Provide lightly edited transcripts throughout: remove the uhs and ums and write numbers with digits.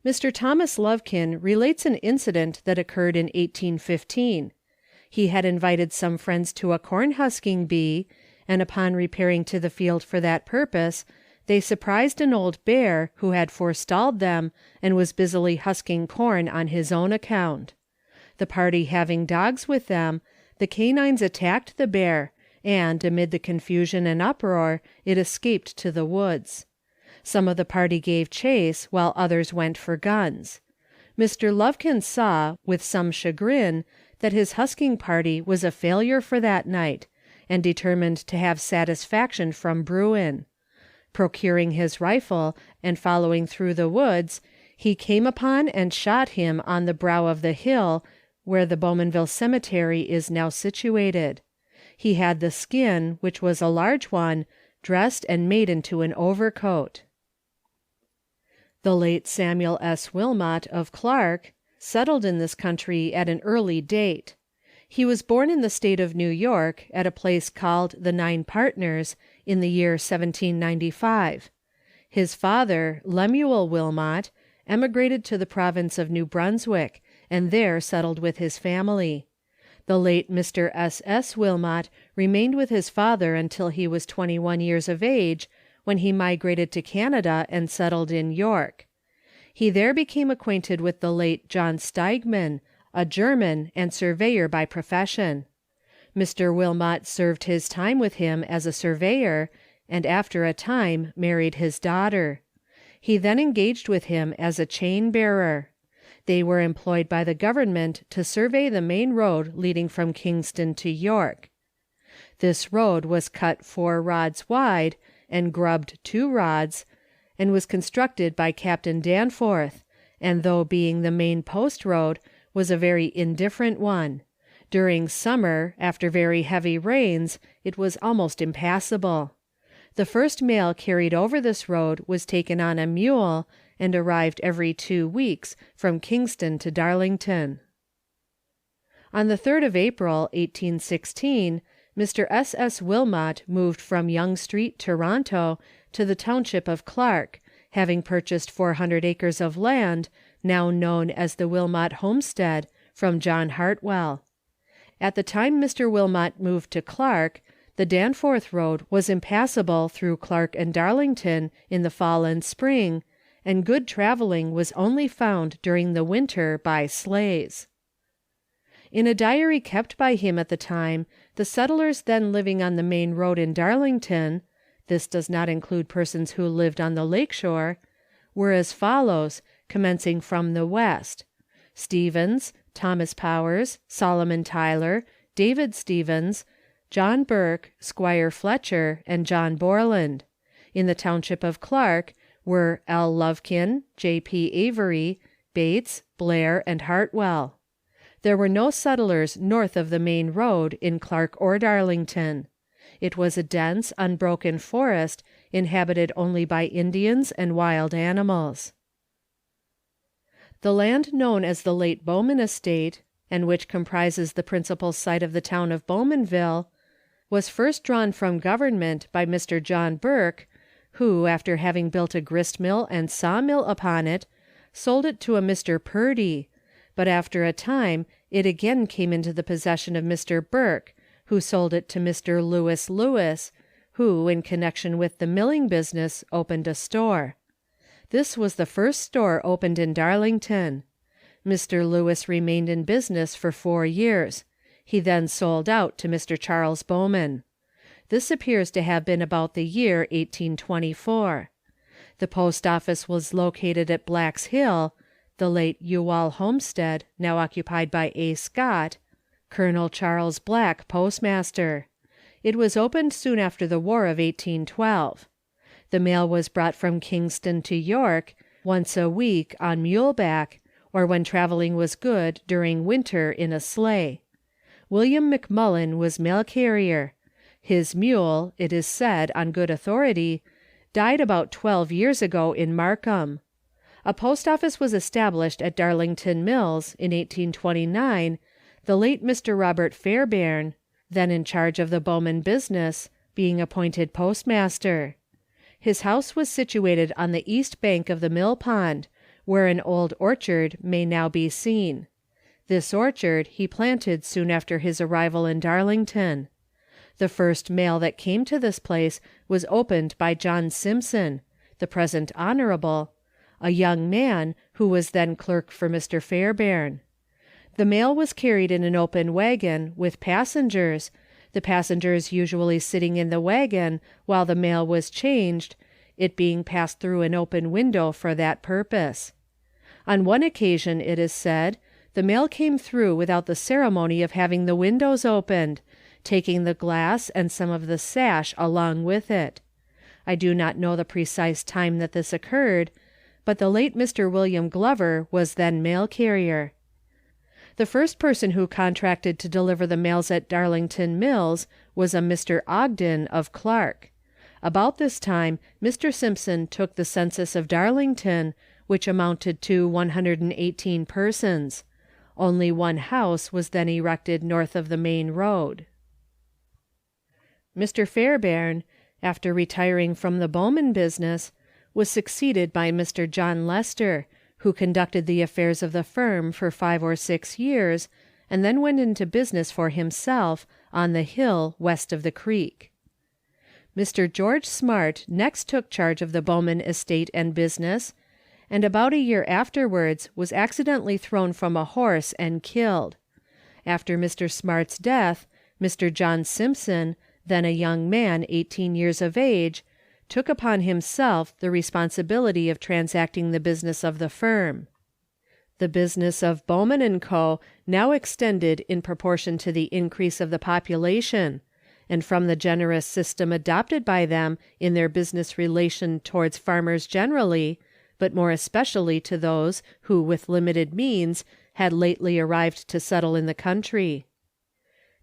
Mr. Thomas Lovekin relates an incident that occurred in 1815. He had invited some friends to a corn husking bee, and upon repairing to the field for that purpose, they surprised an old bear who had forestalled them and was busily husking corn on his own account. The party having dogs with them, the canines attacked the bear, and, amid the confusion and uproar, it escaped to the woods. Some of the party gave chase, while others went for guns. Mr. Lovekin saw, with some chagrin, that his husking party was a failure for that night, and determined to have satisfaction from Bruin. Procuring his rifle, and following through the woods, he came upon and shot him on the brow of the hill where the Bowmanville Cemetery is now situated. He had the skin, which was a large one, dressed and made into an overcoat. The late Samuel S. Wilmot of Clark settled in this country at an early date. He was born in the state of New York, at a place called the Nine Partners, in the year 1795. His father, Lemuel Wilmot, emigrated to the province of New Brunswick, and there settled with his family. The late Mr. S. Wilmot remained with his father until he was 21 years of age, when he migrated to Canada and settled in York. He there became acquainted with the late John Steigman, a German and surveyor by profession. Mr. Wilmot served his time with him as a surveyor, and after a time married his daughter. He then engaged with him as a chain bearer. They were employed by the government to survey the main road leading from Kingston to York. This road was cut 4 rods wide and grubbed 2 rods, and was constructed by Captain Danforth, and though being the main post road, was a very indifferent one. During summer, after very heavy rains, it was almost impassable. The first mail carried over this road was taken on a mule, and arrived every 2 weeks from Kingston to Darlington. On the 3rd of April, 1816, Mr. S. Wilmot moved from Yonge Street, Toronto, to the township of Clark, having purchased 400 acres of land, now known as the Wilmot Homestead, from John Hartwell. At the time Mr. Wilmot moved to Clark, the Danforth Road was impassable through Clark and Darlington in the fall and spring, and good traveling was only found during the winter by sleighs. In a diary kept by him at the time, the settlers then living on the main road in Darlington, this does not include persons who lived on the lake shore, were as follows, commencing from the west: Stevens, Thomas Powers, Solomon Tyler, David Stevens, John Burke, Squire Fletcher, and John Borland. In the township of Clark were L. Lovekin, J.P. Avery, Bates, Blair, and Hartwell. There were no settlers north of the main road in Clark or Darlington. It was a dense, unbroken forest, inhabited only by Indians and wild animals. The land known as the late Bowman Estate, and which comprises the principal site of the town of Bowmanville, was first drawn from government by Mr. John Burke, who, after having built a grist mill and saw mill upon it, sold it to a Mr. Purdy, but after a time it again came into the possession of Mr. Burke, who sold it to Mr. Lewis, who, in connection with the milling business, opened a store. This was the first store opened in Darlington. Mr. Lewis remained in business for 4 years. He then sold out to Mr. Charles Bowman. This appears to have been about the year 1824. The post office was located at Black's Hill, the late Ewall Homestead, now occupied by A. Scott, Colonel Charles Black, postmaster. It was opened soon after the War of 1812. The mail was brought from Kingston to York, once a week on muleback, or when traveling was good during winter in a sleigh. William McMullen was mail carrier. His mule, it is said on good authority, died about 12 years ago in Markham. A post office was established at Darlington Mills in 1829, the late Mr. Robert Fairbairn, then in charge of the Bowman business, being appointed postmaster. His house was situated on the east bank of the mill pond, where an old orchard may now be seen. This orchard he planted soon after his arrival in Darlington. The first mail that came to this place was opened by John Simpson, the present Honorable, a young man who was then clerk for Mr. Fairbairn. The mail was carried in an open wagon, with passengers, the passengers usually sitting in the wagon while the mail was changed, it being passed through an open window for that purpose. On one occasion, it is said, the mail came through without the ceremony of having the windows opened, taking the glass and some of the sash along with it. I do not know the precise time that this occurred, but the late Mr. William Glover was then mail carrier. The first person who contracted to deliver the mails at Darlington Mills was a Mr. Ogden of Clark. About this time, Mr. Simpson took the census of Darlington, which amounted to 118 persons. Only one house was then erected north of the main road. Mr. Fairbairn, after retiring from the Bowman business, was succeeded by Mr. John Lester, who conducted the affairs of the firm for 5 or 6 years, and then went into business for himself on the hill west of the creek. Mr. George Smart next took charge of the Bowman estate and business, and about a year afterwards was accidentally thrown from a horse and killed. After Mr. Smart's death, Mr. John Simpson, then a young man 18 years of age, took upon himself the responsibility of transacting the business of the firm. The business of Bowman & Co. now extended in proportion to the increase of the population, and from the generous system adopted by them in their business relation towards farmers generally, but more especially to those who with limited means had lately arrived to settle in the country.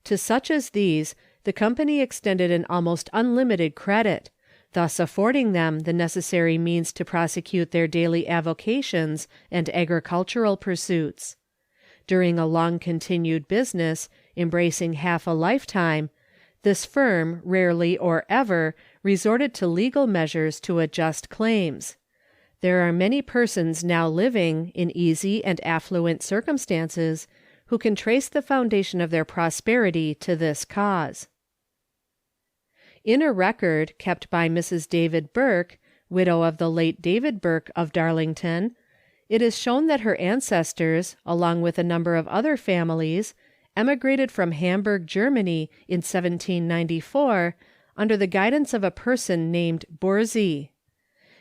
To such as these, the company extended an almost unlimited credit, thus affording them the necessary means to prosecute their daily avocations and agricultural pursuits. During a long-continued business, embracing half a lifetime, this firm rarely or ever resorted to legal measures to adjust claims. There are many persons now living in easy and affluent circumstances who can trace the foundation of their prosperity to this cause. In a record kept by Mrs. David Burke, widow of the late David Burke of Darlington, it is shown that her ancestors, along with a number of other families, emigrated from Hamburg, Germany, in 1794, under the guidance of a person named Borsey.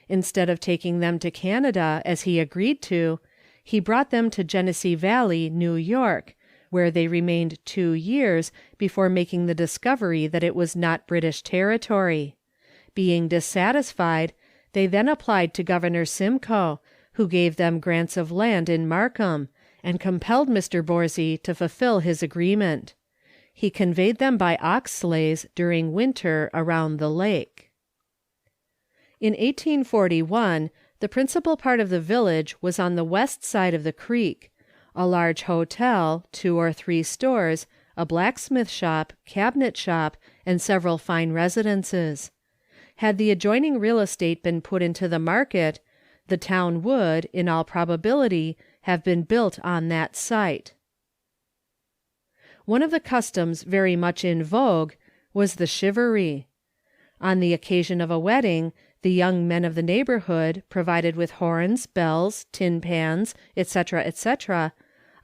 Instead of taking them to Canada, as he agreed to, he brought them to Genesee Valley, New York, where they remained 2 years before making the discovery that it was not British territory. Being dissatisfied, they then applied to Governor Simcoe, who gave them grants of land in Markham, and compelled Mr. Borsey to fulfill his agreement. He conveyed them by ox sleighs during winter around the lake. In 1841, the principal part of the village was on the west side of the creek. A large hotel, 2 or 3 stores, a blacksmith shop, cabinet shop, and several fine residences. Had the adjoining real estate been put into the market, the town would, in all probability, have been built on that site. One of the customs very much in vogue was the chivalry. On the occasion of a wedding, the young men of the neighborhood, provided with horns, bells, tin pans, etc., etc.,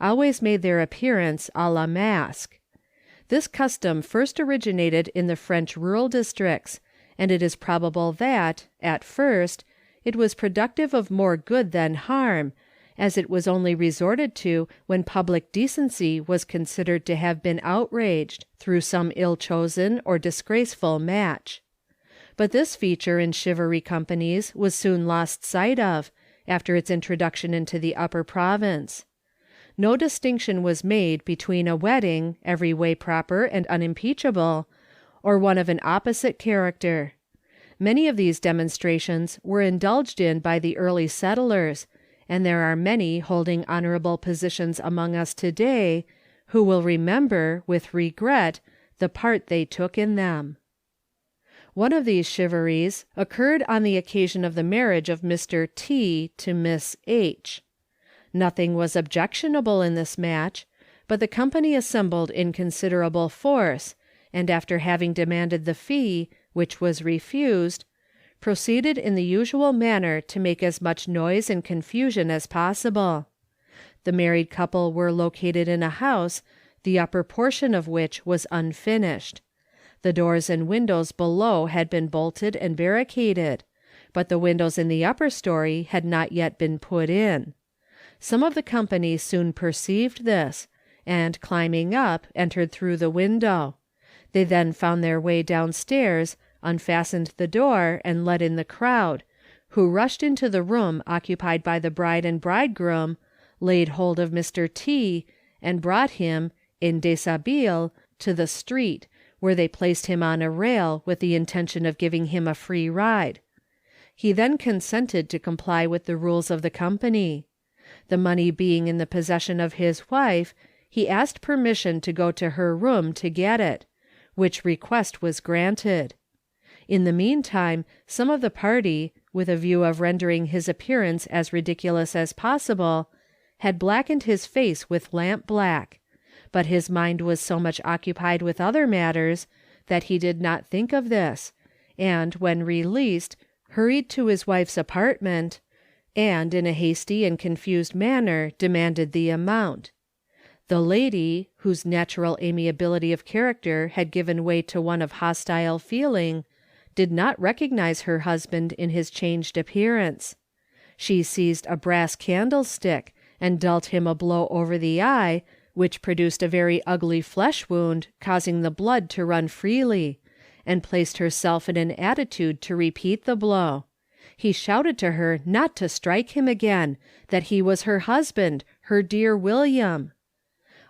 always made their appearance à la masque. This custom first originated in the French rural districts, and it is probable that, at first, it was productive of more good than harm, as it was only resorted to when public decency was considered to have been outraged through some ill-chosen or disgraceful match. But this feature in chivalry companies was soon lost sight of, after its introduction into the upper province. No distinction was made between a wedding, every way proper and unimpeachable, or one of an opposite character. Many of these demonstrations were indulged in by the early settlers, and there are many holding honorable positions among us today, who will remember, with regret, the part they took in them. One of these chivaries occurred on the occasion of the marriage of Mr. T. to Miss H. Nothing was objectionable in this match, but the company assembled in considerable force, and after having demanded the fee, which was refused, proceeded in the usual manner to make as much noise and confusion as possible. The married couple were located in a house, the upper portion of which was unfinished. The doors and windows below had been bolted and barricaded, but the windows in the upper story had not yet been put in. Some of the company soon perceived this, and climbing up, entered through the window. They then found their way downstairs, unfastened the door, and let in the crowd, who rushed into the room occupied by the bride and bridegroom, laid hold of Mr. T., and brought him, in deshabille, to the street, where they placed him on a rail, with the intention of giving him a free ride. He then consented to comply with the rules of the company. The money being in the possession of his wife, he asked permission to go to her room to get it, which request was granted. In the meantime, some of the party, with a view of rendering his appearance as ridiculous as possible, had blackened his face with lamp-black, but his mind was so much occupied with other matters that he did not think of this, and, when released, hurried to his wife's apartment, and, in a hasty and confused manner, demanded the amount. The lady, whose natural amiability of character had given way to one of hostile feeling, did not recognize her husband in his changed appearance. She seized a brass candlestick, and dealt him a blow over the eye, which produced a very ugly flesh wound, causing the blood to run freely, and placed herself in an attitude to repeat the blow. He shouted to her not to strike him again, that he was her husband, her dear William.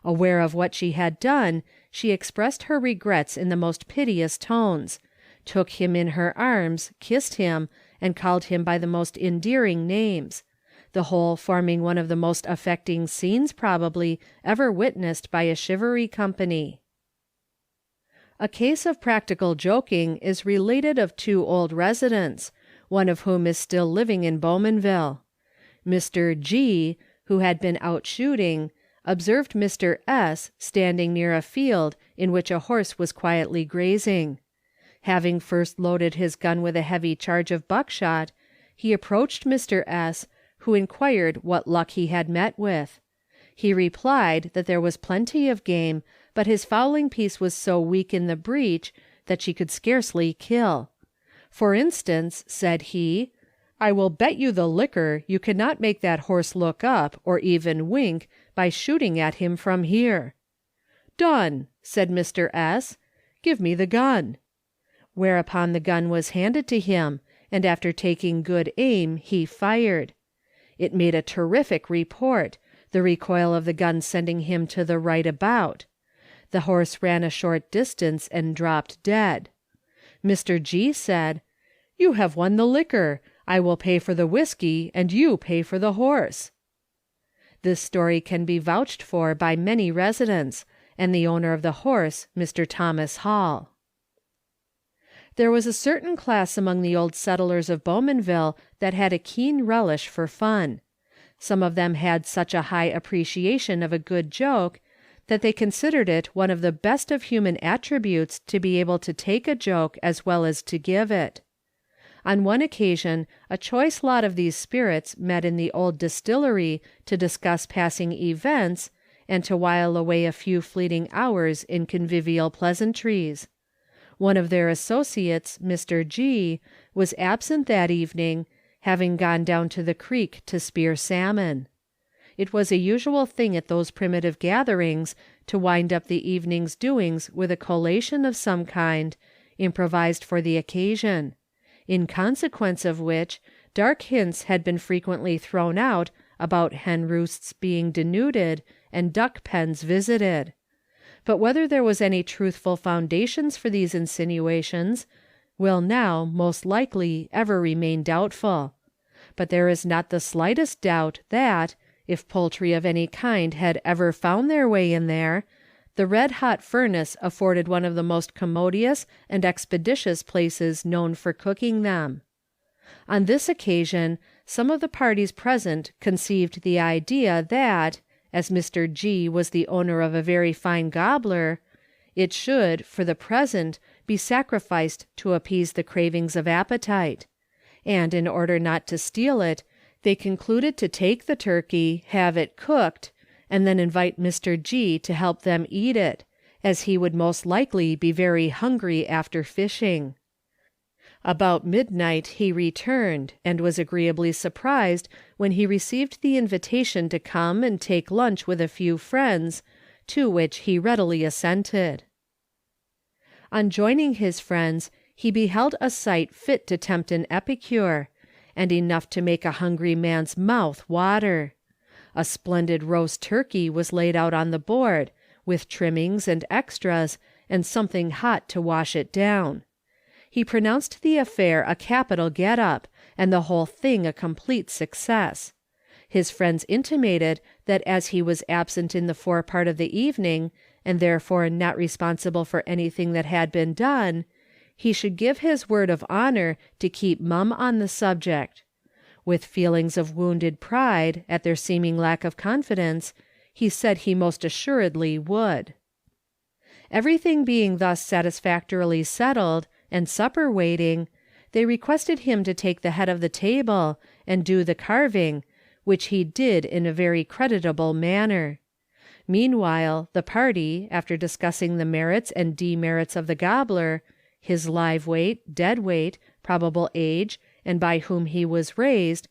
Aware of what she had done, she expressed her regrets in the most piteous tones, took him in her arms, kissed him, and called him by the most endearing names, the whole forming one of the most affecting scenes, probably, ever witnessed by a chivalry company. A case of practical joking is related of two old residents, one of whom is still living in Bowmanville. Mr. G., who had been out shooting, observed Mr. S. standing near a field in which a horse was quietly grazing. Having first loaded his gun with a heavy charge of buckshot, he approached Mr. S., who inquired what luck he had met with. He replied that there was plenty of game, but his fowling piece was so weak in the breech that she could scarcely kill. For instance, said he, I will bet you the liquor you cannot make that horse look up, or even wink, by shooting at him from here. Done, said Mr. S. Give me the gun. Whereupon the gun was handed to him, and after taking good aim, he fired. It made a terrific report, the recoil of the gun sending him to the right about. The horse ran a short distance and dropped dead. Mr. G. said, You have won the liquor. I will pay for the whiskey, and you pay for the horse. This story can be vouched for by many residents, and the owner of the horse, Mr. Thomas Hall. There was a certain class among the old settlers of Bowmanville that had a keen relish for fun. Some of them had such a high appreciation of a good joke that they considered it one of the best of human attributes to be able to take a joke as well as to give it. On one occasion a choice lot of these spirits met in the old distillery to discuss passing events and to while away a few fleeting hours in convivial pleasantries. One of their associates, Mr. G., was absent that evening, having gone down to the creek to spear salmon. It was a usual thing at those primitive gatherings to wind up the evening's doings with a collation of some kind, improvised for the occasion, in consequence of which, dark hints had been frequently thrown out about hen roosts being denuded and duck pens visited. But whether there was any truthful foundations for these insinuations will now, most likely, ever remain doubtful. But there is not the slightest doubt that, if poultry of any kind had ever found their way in there, The red-hot furnace afforded one of the most commodious and expeditious places known for cooking them. On this occasion, some of the parties present conceived the idea that, as Mr. G. was the owner of a very fine gobbler, it should, for the present, be sacrificed to appease the cravings of appetite, and in order not to steal it, they concluded to take the turkey, have it cooked, and then invite Mr. G. to help them eat it, as he would most likely be very hungry after fishing. About midnight he returned, and was agreeably surprised when he received the invitation to come and take lunch with a few friends, to which he readily assented. On joining his friends, he beheld a sight fit to tempt an epicure, and enough to make a hungry man's mouth water. A splendid roast turkey was laid out on the board, with trimmings and extras, and something hot to wash it down. He pronounced the affair a capital get-up, and the whole thing a complete success. His friends intimated that as he was absent in the forepart of the evening, and therefore not responsible for anything that had been done, he should give his word of honour to keep mum on the subject. With feelings of wounded pride at their seeming lack of confidence, he said he most assuredly would. Everything being thus satisfactorily settled, and supper waiting, they requested him to take the head of the table, and do the carving, which he did in a very creditable manner. Meanwhile, the party, after discussing the merits and demerits of the gobbler, his live weight, dead weight, probable age, and by whom he was raised,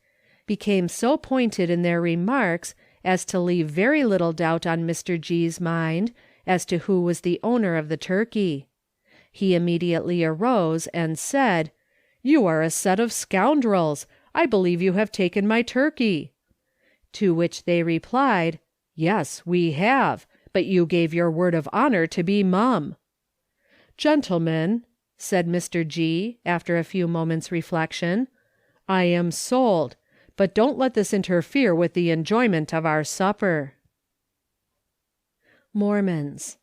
became so pointed in their remarks as to leave very little doubt on Mr. G.'s mind as to who was the owner of the turkey. He immediately arose and said, "You are a set of scoundrels! I believe you have taken my turkey." To which they replied, "Yes, we have, but you gave your word of honour to be mum." "Gentlemen," said Mr. G., after a few moments' reflection, "I am sold, but don't let this interfere with the enjoyment of our supper." Mormons.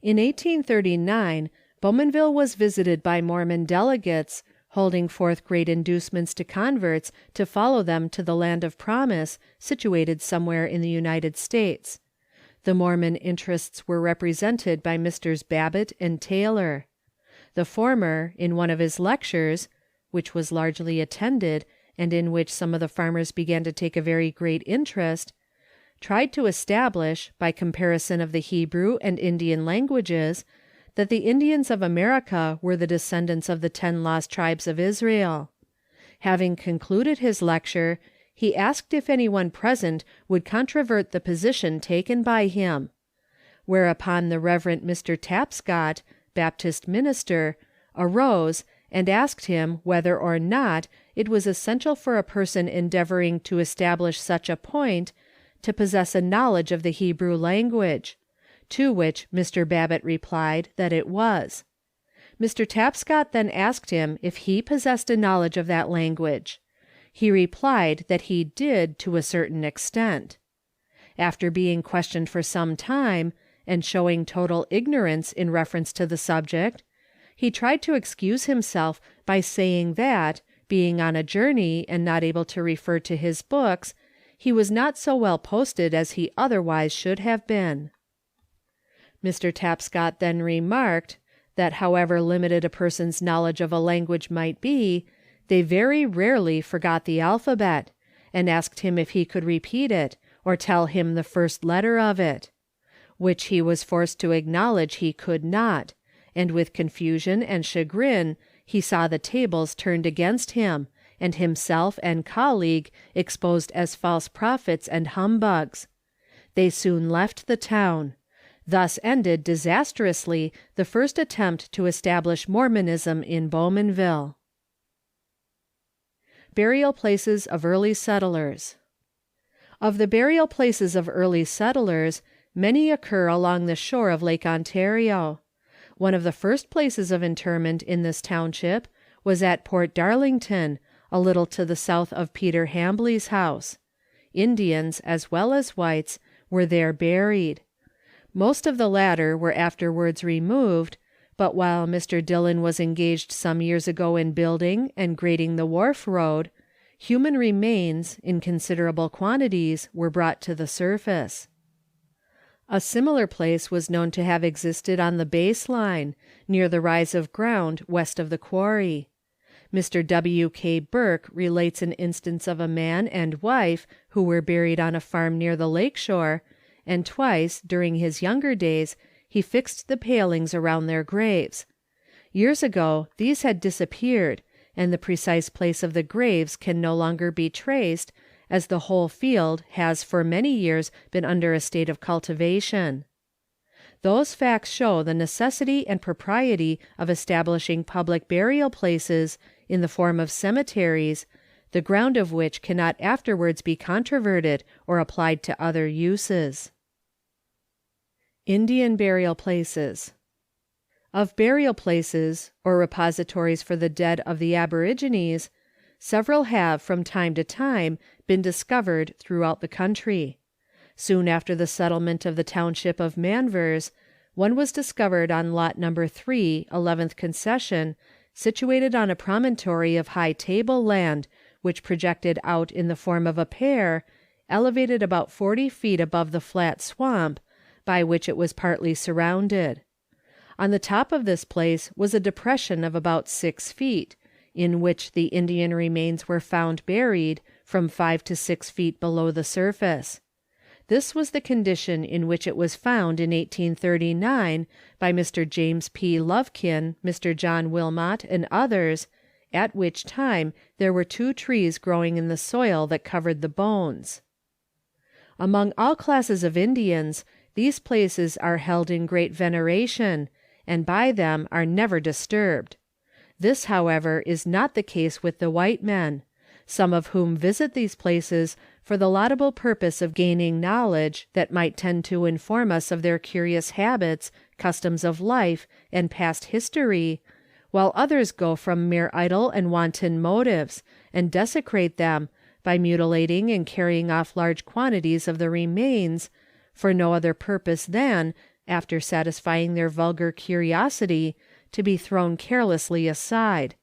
In 1839, Bowmanville was visited by Mormon delegates, holding forth great inducements to converts to follow them to the land of promise, situated somewhere in the United States. The Mormon interests were represented by Messrs. Babbitt and Taylor. The former, in one of his lectures, which was largely attended, and in which some of the farmers began to take a very great interest, tried to establish, by comparison of the Hebrew and Indian languages, that the Indians of America were the descendants of the 10 lost tribes of Israel. Having concluded his lecture, he asked if anyone present would controvert the position taken by him. Whereupon the Reverend Mr. Tapscott, Baptist minister, arose and asked him whether or not it was essential for a person endeavoring to establish such a point to possess a knowledge of the Hebrew language, to which Mr. Babbitt replied that it was. Mr. Tapscott then asked him if he possessed a knowledge of that language. He replied that he did to a certain extent. After being questioned for some time, and showing total ignorance in reference to the subject, he tried to excuse himself by saying that, being on a journey and not able to refer to his books, he was not so well posted as he otherwise should have been. Mr. Tapscott then remarked that however limited a person's knowledge of a language might be, they very rarely forgot the alphabet, and asked him if he could repeat it, or tell him the first letter of it, which he was forced to acknowledge he could not, and with confusion and chagrin he saw the tables turned against him, and himself and colleague exposed as false prophets and humbugs. They soon left the town. Thus ended disastrously the first attempt to establish Mormonism in Bowmanville. Burial places of early settlers. Of the burial places of early settlers, many occur along the shore of Lake Ontario. One of the first places of interment in this township was at Port Darlington, a little to the south of Peter Hambley's house. Indians, as well as whites, were there buried. Most of the latter were afterwards removed, but while Mr. Dillon was engaged some years ago in building and grading the wharf road, human remains, in considerable quantities, were brought to the surface. A similar place was known to have existed on the base line, near the rise of ground west of the quarry. Mr. W. K. Burke relates an instance of a man and wife who were buried on a farm near the lake shore, and twice, during his younger days, he fixed the palings around their graves. Years ago these had disappeared, and the precise place of the graves can no longer be traced, as the whole field has for many years been under a state of cultivation. Those facts show the necessity and propriety of establishing public burial places in the form of cemeteries, the ground of which cannot afterwards be controverted or applied to other uses. Indian burial places. Of burial places, or repositories for the dead of the aborigines, several have from time to time been discovered throughout the country. Soon after the settlement of the township of Manvers, one was discovered on lot number 3, 11th concession, situated on a promontory of high table-land, which projected out in the form of a pear, elevated about 40 feet above the flat swamp, by which it was partly surrounded. On the top of this place was a depression of about 6 feet, in which the Indian remains were found buried, from 5 to 6 feet below the surface. This was the condition in which it was found in 1839 by Mr. James P. Lovekin, Mr. John Wilmot, and others, at which time there were 2 trees growing in the soil that covered the bones. Among all classes of Indians, these places are held in great veneration, and by them are never disturbed. This, however, is not the case with the white men, some of whom visit these places for the laudable purpose of gaining knowledge that might tend to inform us of their curious habits, customs of life, and past history, while others go from mere idle and wanton motives, and desecrate them, by mutilating and carrying off large quantities of the remains, for no other purpose than, after satisfying their vulgar curiosity, to be thrown carelessly aside.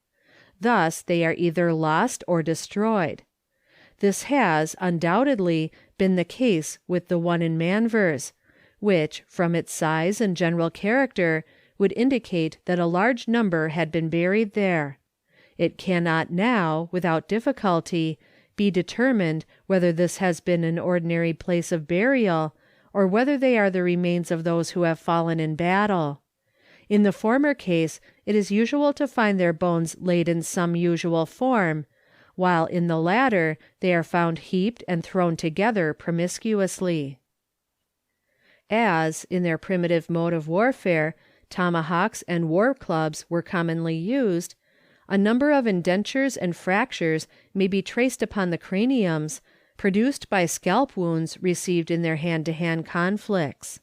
Thus they are either lost or destroyed. This has, undoubtedly, been the case with the one in Manvers, which, from its size and general character, would indicate that a large number had been buried there. It cannot now, without difficulty, be determined whether this has been an ordinary place of burial, or whether they are the remains of those who have fallen in battle. In the former case, it is usual to find their bones laid in some usual form, while in the latter they are found heaped and thrown together promiscuously. As, in their primitive mode of warfare, tomahawks and war clubs were commonly used, a number of indentures and fractures may be traced upon the craniums, produced by scalp wounds received in their hand-to-hand conflicts.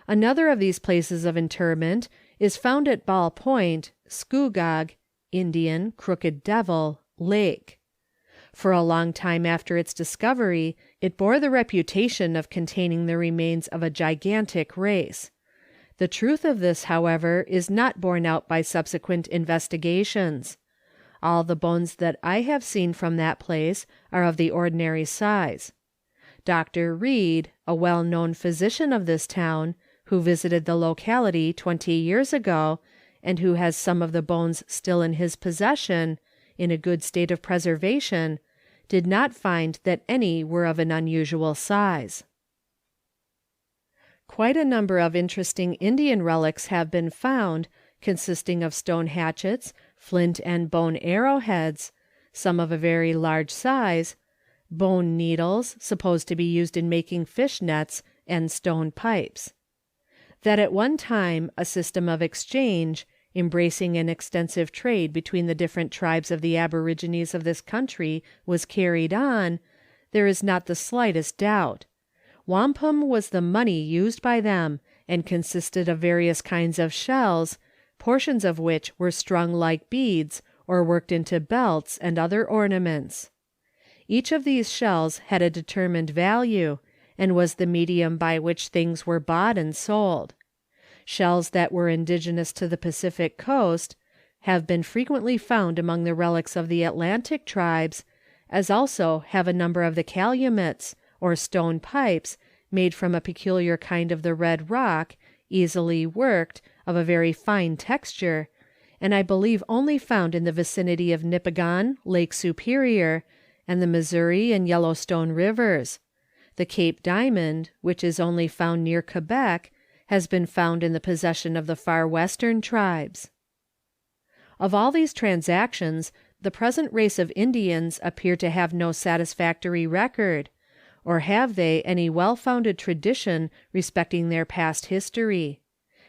Another of these places of interment is found at Ball Point, Scugog (Indian, Crooked Devil) Lake. For a long time after its discovery, it bore the reputation of containing the remains of a gigantic race. The truth of this, however, is not borne out by subsequent investigations. All the bones that I have seen from that place are of the ordinary size. Dr. Reed, a well-known physician of this town, who visited the locality 20 years ago, and who has some of the bones still in his possession, in a good state of preservation, did not find that any were of an unusual size. Quite a number of interesting Indian relics have been found, consisting of stone hatchets, flint and bone arrowheads, some of a very large size, bone needles, supposed to be used in making fish nets, and stone pipes. That at one time a system of exchange, embracing an extensive trade between the different tribes of the aborigines of this country, was carried on, there is not the slightest doubt. Wampum was the money used by them, and consisted of various kinds of shells, portions of which were strung like beads, or worked into belts and other ornaments. Each of these shells had a determined value, and was the medium by which things were bought and sold. Shells that were indigenous to the Pacific coast have been frequently found among the relics of the Atlantic tribes, as also have a number of the calumets, or stone pipes, made from a peculiar kind of the red rock, easily worked, of a very fine texture, and I believe only found in the vicinity of Nipigon, Lake Superior, and the Missouri and Yellowstone rivers. The Cape Diamond, which is only found near Quebec, has been found in the possession of the far western tribes. Of all these transactions, the present race of Indians appear to have no satisfactory record, or have they any well-founded tradition respecting their past history.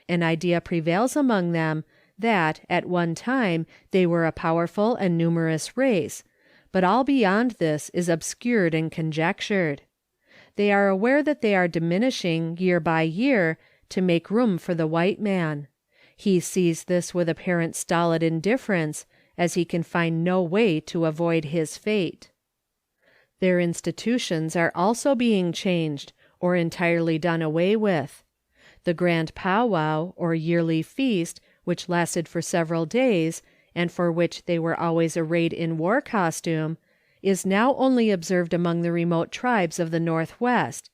An idea prevails among them that, at one time, they were a powerful and numerous race, but all beyond this is obscured and conjectured. They are aware that they are diminishing year by year to make room for the white man. He sees this with apparent stolid indifference, as he can find no way to avoid his fate. Their institutions are also being changed, or entirely done away with. The grand powwow, or yearly feast, which lasted for several days, and for which they were always arrayed in war costume, is now only observed among the remote tribes of the Northwest,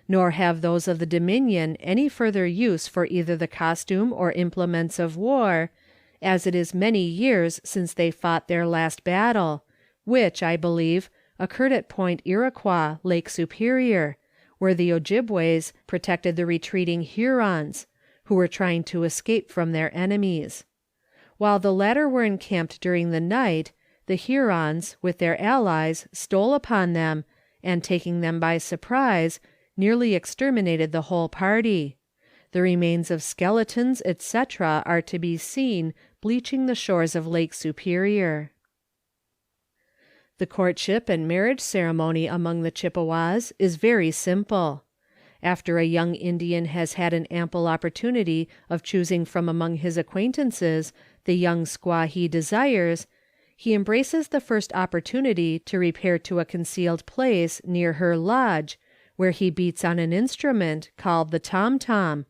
nor have those of the Dominion any further use for either the costume or implements of war, as it is many years since they fought their last battle, which, I believe, occurred at Point Iroquois, Lake Superior, where the Ojibways protected the retreating Hurons, who were trying to escape from their enemies. While the latter were encamped during the night, the Hurons, with their allies, stole upon them, and taking them by surprise, nearly exterminated the whole party. The remains of skeletons, etc., are to be seen bleaching the shores of Lake Superior. The courtship and marriage ceremony among the Chippewas is very simple. After a young Indian has had an ample opportunity of choosing from among his acquaintances the young squaw he desires, he embraces the first opportunity to repair to a concealed place near her lodge, where he beats on an instrument called the tom-tom,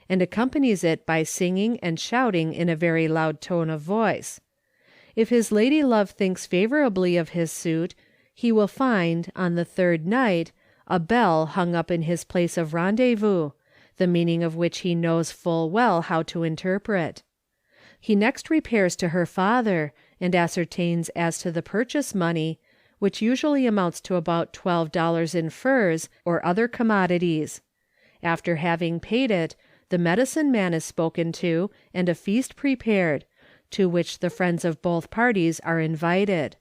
and accompanies it by singing and shouting in a very loud tone of voice. If his lady love thinks favorably of his suit, he will find, on the third night, a bell hung up in his place of rendezvous, the meaning of which he knows full well how to interpret. He next repairs to her father, and ascertains as to the purchase money, which usually amounts to about $12 in furs or other commodities. After having paid it, the medicine man is spoken to, and a feast prepared, to which the friends of both parties are invited.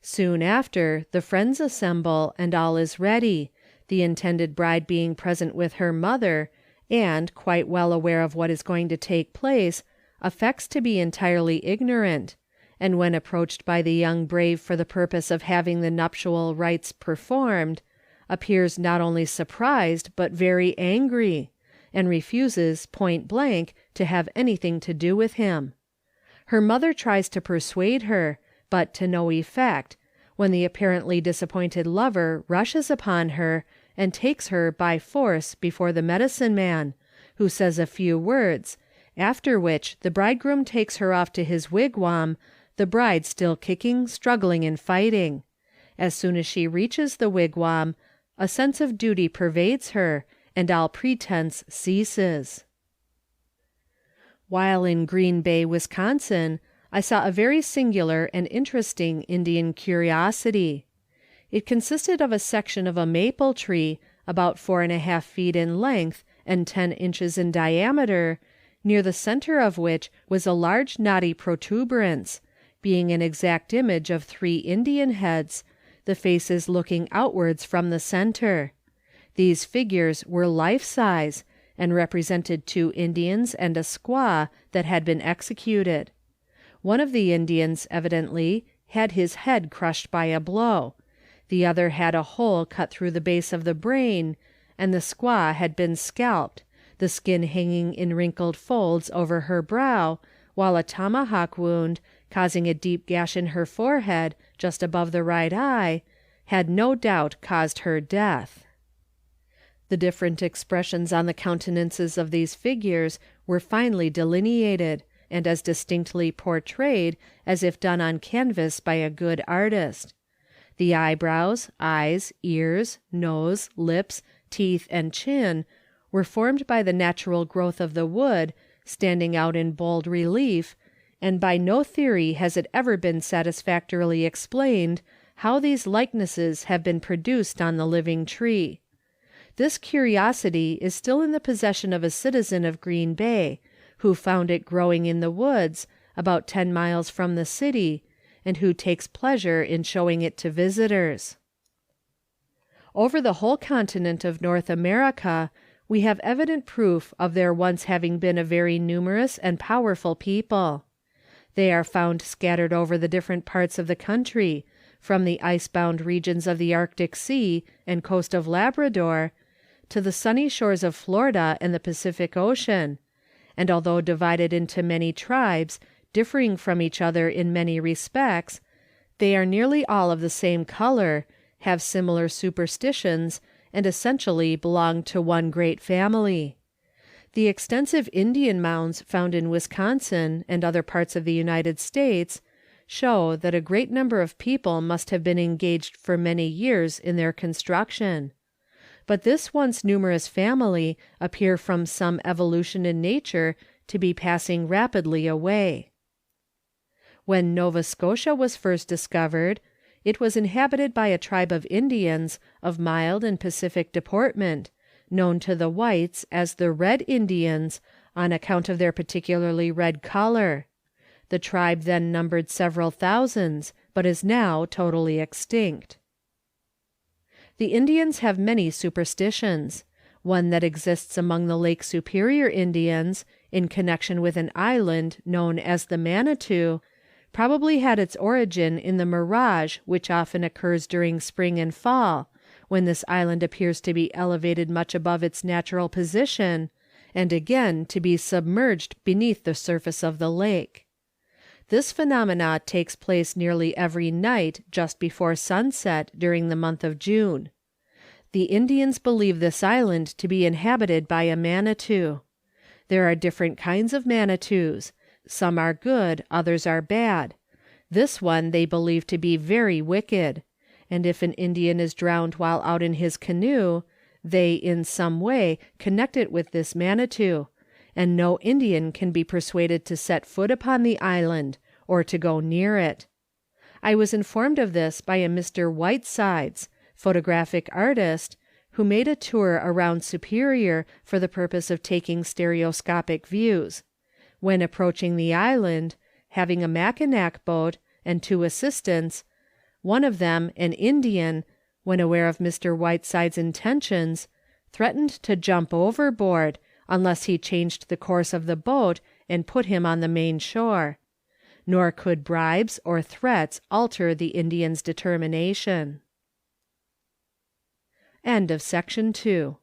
Soon after, the friends assemble, and all is ready, the intended bride being present with her mother, and, quite well aware of what is going to take place, affects to be entirely ignorant, and when approached by the young brave for the purpose of having the nuptial rites performed, appears not only surprised but very angry, and refuses point blank to have anything to do with him. Her mother tries to persuade her, but to no effect, when the apparently disappointed lover rushes upon her, and takes her by force before the medicine man, who says a few words, after which the bridegroom takes her off to his wigwam, the bride still kicking, struggling, and fighting. As soon as she reaches the wigwam, a sense of duty pervades her, and all pretense ceases. While in Green Bay, Wisconsin, I saw a very singular and interesting Indian curiosity. It consisted of a section of a maple tree, about 4½ feet in length and 10 inches in diameter, near the center of which was a large knotty protuberance, being an exact image of 3 Indian heads, the faces looking outwards from the center. These figures were life-size, and represented 2 Indians and a squaw that had been executed. One of the Indians, evidently, had his head crushed by a blow, the other had a hole cut through the base of the brain, and the squaw had been scalped, the skin hanging in wrinkled folds over her brow, while a tomahawk wound, causing a deep gash in her forehead, just above the right eye, had no doubt caused her death. The different expressions on the countenances of these figures were finely delineated, and as distinctly portrayed as if done on canvas by a good artist. The eyebrows, eyes, ears, nose, lips, teeth, and chin were formed by the natural growth of the wood, standing out in bold relief, and by no theory has it ever been satisfactorily explained how these likenesses have been produced on the living tree. This curiosity is still in the possession of a citizen of Green Bay, who found it growing in the woods, about 10 miles from the city, and who takes pleasure in showing it to visitors. Over the whole continent of North America we have evident proof of their once having been a very numerous and powerful people. They are found scattered over the different parts of the country, from the ice-bound regions of the Arctic Sea and coast of Labrador, to the sunny shores of Florida and the Pacific Ocean, and although divided into many tribes, differing from each other in many respects, they are nearly all of the same color, have similar superstitions, and essentially belong to one great family. The extensive Indian mounds found in Wisconsin and other parts of the United States show that a great number of people must have been engaged for many years in their construction. But this once numerous family appear from some evolution in nature to be passing rapidly away. When Nova Scotia was first discovered, it was inhabited by a tribe of Indians of mild and pacific deportment, known to the whites as the Red Indians on account of their particularly red color. The tribe then numbered several thousands, but is now totally extinct. The Indians have many superstitions. One that exists among the Lake Superior Indians, in connection with an island known as the Manitou, probably had its origin in the mirage which often occurs during spring and fall, when this island appears to be elevated much above its natural position, and again to be submerged beneath the surface of the lake. This phenomena takes place nearly every night just before sunset during the month of June. The Indians believe this island to be inhabited by a Manitou. There are different kinds of Manitous. Some are good, others are bad. This one they believe to be very wicked, and if an Indian is drowned while out in his canoe, they in some way connect it with this Manitou, and no Indian can be persuaded to set foot upon the island, or to go near it. I was informed of this by a Mr. Whitesides, photographic artist, who made a tour around Superior for the purpose of taking stereoscopic views. When approaching the island, having a Mackinac boat and 2 assistants, one of them, an Indian, when aware of Mr. Whiteside's intentions, threatened to jump overboard unless he changed the course of the boat and put him on the main shore. Nor could bribes or threats alter the Indian's determination. End of section 2.